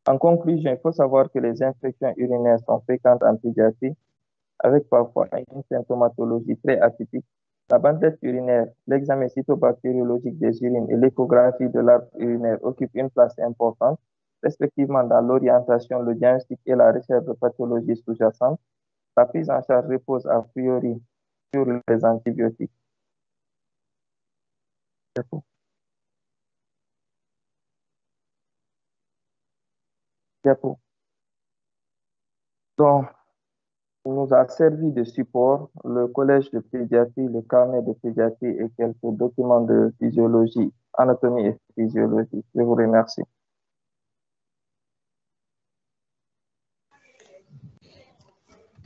En conclusion, il faut savoir que les infections urinaires sont fréquentes en pédiatrie, avec parfois une symptomatologie très atypique. La bandelette urinaire, l'examen cytobactériologique des urines et l'échographie de l'arbre urinaire occupent une place importante, respectivement dans l'orientation, le diagnostic et la recherche de pathologies sous-jacentes. La prise en charge repose a priori sur les antibiotiques. Donc, nous a servi de support le collège de pédiatrie, le carnet de pédiatrie et quelques documents de physiologie, anatomie et physiologie. Je vous remercie.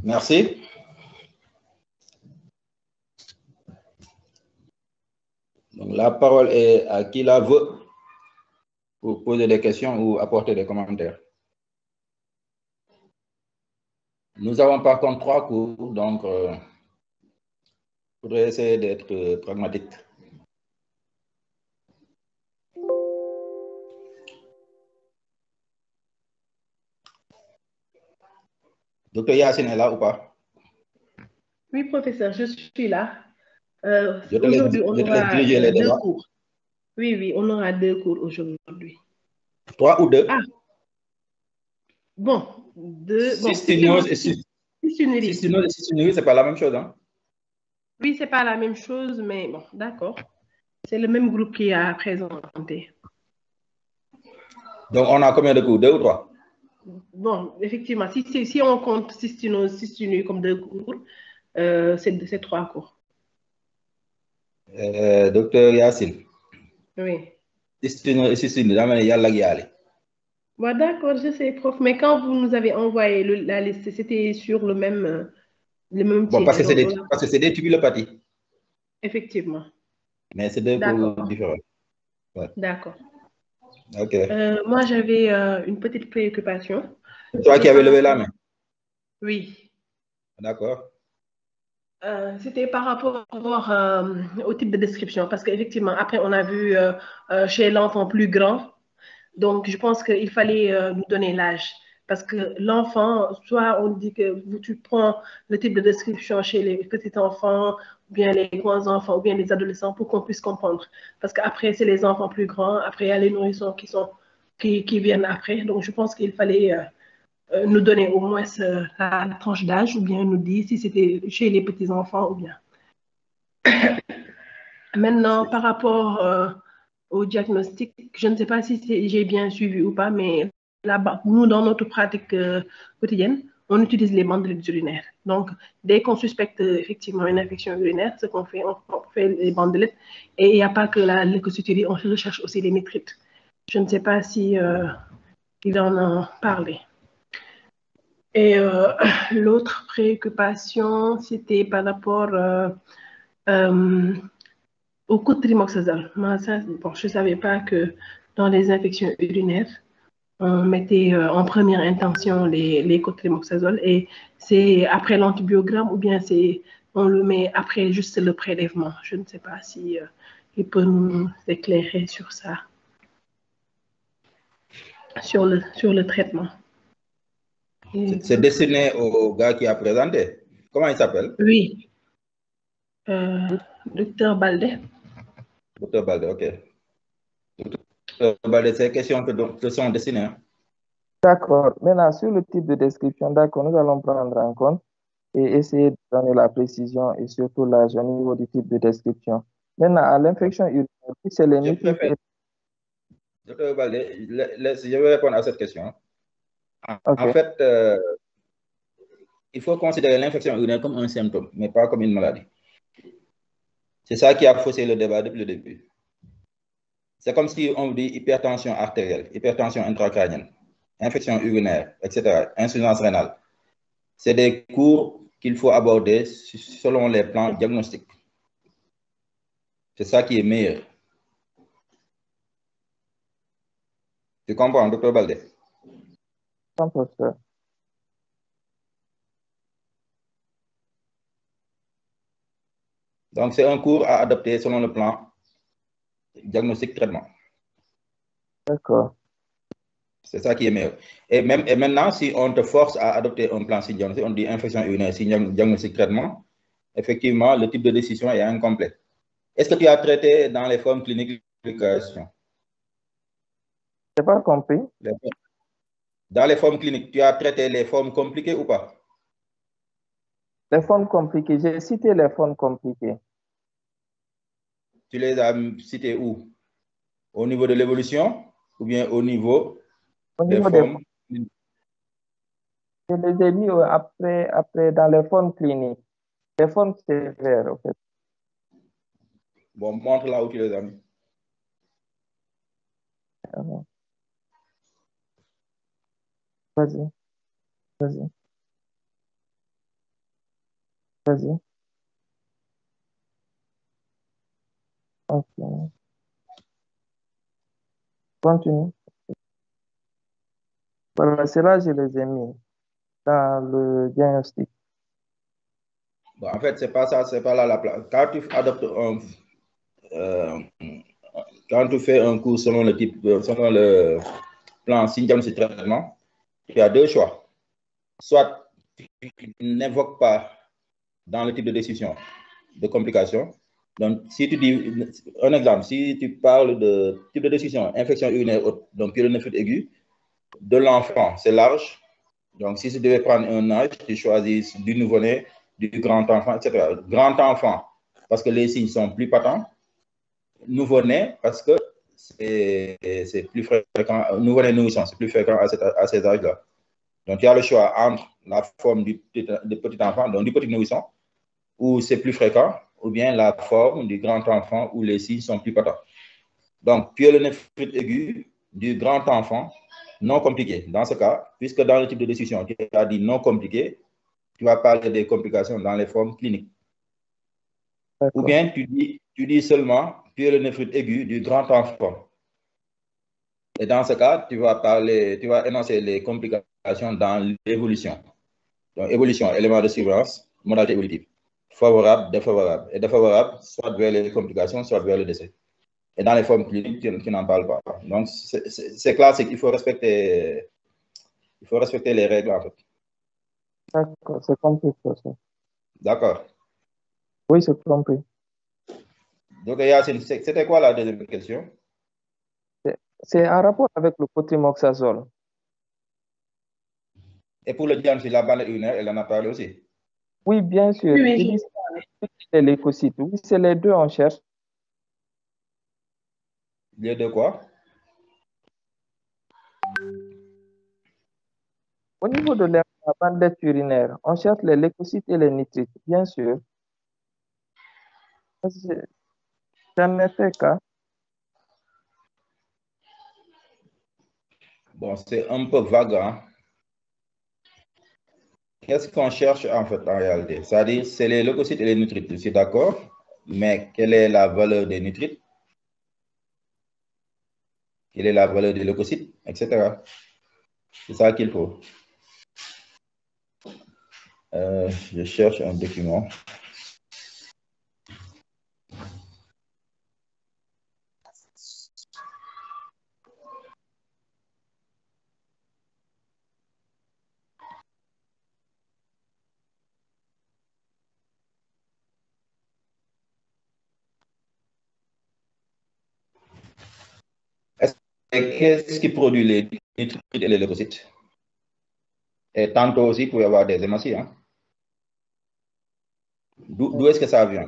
Merci. Donc, la parole est à qui la veut pour poser des questions ou apporter des commentaires. Nous avons par contre 3 cours, donc il faudrait essayer d'être pragmatique. Docteur Yacine est là ou pas? Oui, professeur, je suis là. Aujourd'hui, on aura 2 cours. Oui, on aura 2 cours aujourd'hui. 3 ou 2? Ah, bon, 2. Cystinose et cystinurie, c'est pas la même chose, hein? Oui, c'est pas la même chose, mais bon, d'accord. C'est le même groupe qui a présenté. Donc, on a combien de cours? 2 ou 3? Bon, effectivement, si on compte cystinose, cystinurie comme 2 cours, c'est 3 cours. Docteur Yacine. Oui. Cystinose et cystinurie, il y a la guiale. Bon, d'accord, je sais, prof, mais quand vous nous avez envoyé la liste, c'était sur le même Bon, parce que c'est des tubulopathies. Effectivement. Mais c'est 2 cours différents. Ouais. D'accord. Ok. Moi, j'avais une petite préoccupation. Toi qui avais levé la main? Oui. D'accord. C'était par rapport au type de description, parce qu'effectivement, après, on a vu chez l'enfant plus grand, donc je pense qu'il fallait nous donner l'âge, parce que l'enfant, soit on dit que tu prends le type de description chez les petits enfants, ou bien les grands enfants, ou bien les adolescents, pour qu'on puisse comprendre, parce qu'après, c'est les enfants plus grands, après, il y a les nourrissons qui viennent après, donc je pense qu'il fallait nous donner au moins la tranche d'âge, ou bien nous dire si c'était chez les petits-enfants ou bien. Maintenant, par rapport au diagnostic, je ne sais pas si j'ai bien suivi ou pas, mais là-bas, nous, dans notre pratique quotidienne, on utilise les bandelettes urinaires. Donc, dès qu'on suspecte effectivement une infection urinaire, ce qu'on fait, on fait les bandelettes. Et il n'y a pas que la leucocyturie, on recherche aussi les nitrites. Je ne sais pas si il en a parlé. Et l'autre préoccupation, c'était par rapport au cotrimoxazole. Moi, bon, je ne savais pas que dans les infections urinaires, on mettait en première intention les cotrimoxazole et c'est après l'antibiogramme ou bien on le met après juste le prélèvement. Je ne sais pas si il peut nous éclairer sur ça, sur le traitement. C'est destiné au gars qui a présenté. Comment il s'appelle? Oui. Docteur Baldé. Docteur Baldé, ok. Docteur Baldé, ces questions te sont destinées. Hein? D'accord. Maintenant, sur le type de description, d'accord, nous allons prendre en compte et essayer de donner la précision et surtout l'âge au niveau du type de description. Maintenant, à l'infection urinaire, c'est les nitrites. Docteur Baldé, je vais répondre à cette question. Okay. En fait, il faut considérer l'infection urinaire comme un symptôme, mais pas comme une maladie. C'est ça qui a faussé le débat depuis le début. C'est comme si on dit hypertension artérielle, hypertension intracrânienne, infection urinaire, etc., insuffisance rénale. C'est des cours qu'il faut aborder selon les plans diagnostiques. C'est ça qui est meilleur. Tu comprends, docteur Baldé? Donc, c'est un cours à adopter selon le plan diagnostic traitement. D'accord. C'est ça qui est meilleur. Et maintenant, si on te force à adopter un plan signe diagnostic, on dit infection urinaire, signe diagnostic, traitement, effectivement, le type de décision est incomplet. Est-ce que tu as traité dans les formes cliniques d'application? Je n'ai pas compris. Dans les formes cliniques, tu as traité les formes compliquées ou pas? Les formes compliquées, j'ai cité les formes compliquées. Tu les as citées où? Au niveau de l'évolution ou bien au niveau des formes? Je les ai mis après dans les formes cliniques. Les formes sévères, en fait. Bon, montre là où tu les as mis. Vas-y. Vas-y. Vas-y. Ok. Continue. Voilà, c'est là que je les ai mis dans le diagnostic. Bon, en fait, c'est pas ça, c'est pas là la place. Quand tu adoptes quand tu fais un cours selon le type, selon le plan signe diagnostic traitement, tu as deux choix. Soit tu n'invoques pas dans le type de décision de complications. Donc, si tu dis, un exemple, si tu parles de type de décision, infection urinaire haute, donc pyélonéphrite aiguë, de l'enfant, c'est large. Donc, si tu devais prendre un âge, tu choisis du nouveau-né, du grand enfant, etc. Grand enfant, parce que les signes sont plus patents. Nouveau-né, parce que c'est plus fréquent. Nouveau-né nourrisson, c'est plus fréquent à ces âges-là. Donc, il y a le choix entre la forme du petit enfant, donc du petit nourrisson, où c'est plus fréquent, ou bien la forme du grand enfant, où les signes sont plus patents. Donc, pyélonéphrite aiguë du grand enfant, non compliqué. Dans ce cas, puisque dans le type de décision, tu as dit non compliqué, tu vas parler des complications dans les formes cliniques. Ou bien tu dis seulement pyélonéphrite aiguë du grand enfant. Et dans ce cas, tu vas énoncer les complications dans l'évolution. Donc, évolution, élément de surveillance, modalité évolutive. Favorable, défavorable. Et défavorable, soit vers les complications, soit vers le décès. Et dans les formes cliniques, tu n'en parles pas. Donc, c'est classique. Il faut respecter les règles, en fait. D'accord, c'est compris. D'accord. Oui, c'est compris. Donc, Yacine, c'était quoi la deuxième question? C'est en rapport avec le cotrimoxazole. Et pour le diagnostic, la bande urinaire, elle en a parlé aussi? Oui, bien sûr. Oui, c'est leucocytes. Oui, c'est les deux on cherche. Les deux quoi? Au niveau de la bande urinaire, on cherche les leucocytes et les nitrites, bien sûr. J'en ai fait cas. Bon, c'est un peu vague, hein? Qu'est-ce qu'on cherche en fait en réalité? C'est-à-dire, c'est les leucocytes et les nitrites, je suis d'accord, mais quelle est la valeur des nitrites? Quelle est la valeur des leucocytes, etc. C'est ça qu'il faut. Je cherche un document. Qu'est-ce qui produit les nitrites et les leucocytes? Et tantôt aussi, il peut y avoir des hématocytes. Hein? D'où est-ce que ça vient?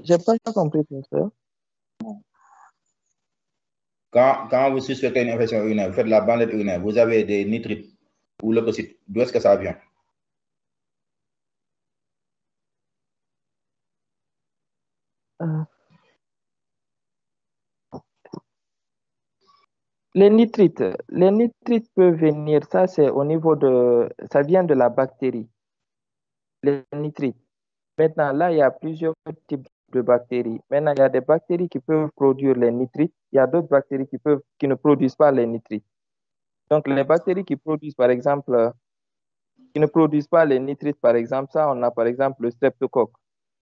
Je n'ai pas compris, professeur. Quand vous suspectez une infection urinaire, vous faites la bandette urinaire, vous avez des nitrites ou leucocytes. D'où est-ce que ça vient? Les nitrites peuvent venir, ça c'est au niveau ça vient de la bactérie. Les nitrites. Maintenant, là, il y a plusieurs types de bactéries. Maintenant, il y a des bactéries qui peuvent produire les nitrites. Il y a d'autres bactéries qui ne produisent pas les nitrites. Donc, les bactéries qui produisent, par exemple, qui ne produisent pas les nitrites, par exemple, ça, on a par exemple le streptocoque.